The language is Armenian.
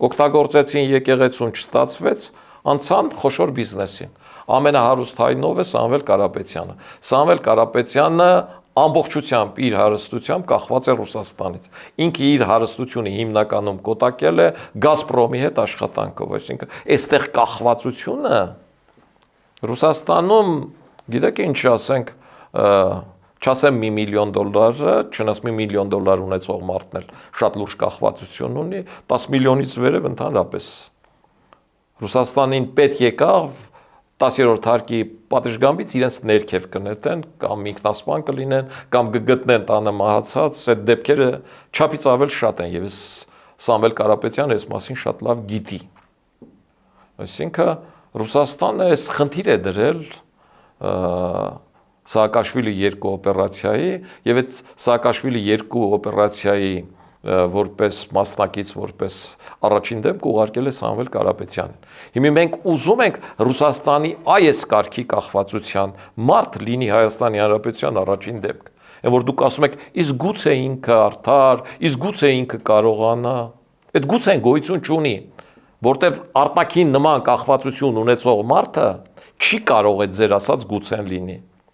օգտագործեցին եկեղեցուն չստացվեց, անցան խոշոր բիզնեսին։ Ամենահարուստ հայն ով է Սամվել Կարապետյանը։ Սամվել Կարապետյանը ամբողջությամբ իր հարստությամբ կախված է Ռուսաստանից։ Ինքը իր հարստությունը հիմնականում կոտակել է Գազպրոմի հետ աշխատանքով, այսինքն այստեղ կախվածությունը Ռուսաստանում, գիտեք ինչ ասենք, չասեմ $1 միլիոն, չնայած $1 միլիոն ունեցող մարդն էլ շատ լուրջ կախվածություն ունի, 10 միլիոնից վերև ընդհանրապես Ռուսաստանին պետք եկավ 10-րդ հարկի պատշգամբից իրենց ներքև կնետեն, կամ ինքնասպան կլինեն, կամ կգտնեն տանը մահացած, այդ դեպքերը չափից ավել շատ են, եւ Սամվել Կարապետյանը այս մասին շատ լավ գիտի։ Այսինքն Ռուսաստանը այս խնդիր է դրել Սաակաշվիլի 2 օպերացիայի եւ այդ Սաակաշվիլի 2 օպերացիայի որպես մասնակից, որպես առաջին դեպք ուղարկել է Սամվել Կարապետյանին։ Հիմա մենք ուզում ենք Ռուսաստանի այս կարգի կախվածության մարդ լինի Հայաստանի Հանրապետության առաջին դեպք։ Այն որ դուք ասում եք, իսկ գուցե ինքը արդար, իսկ գուցե ինքը կարողանա, այդ գուցե գոյություն չունի, որտեվ արտաքին նման կախվածություն ունեցող մարդը չի կարող այդ ձեր ասած գուցեն լինի։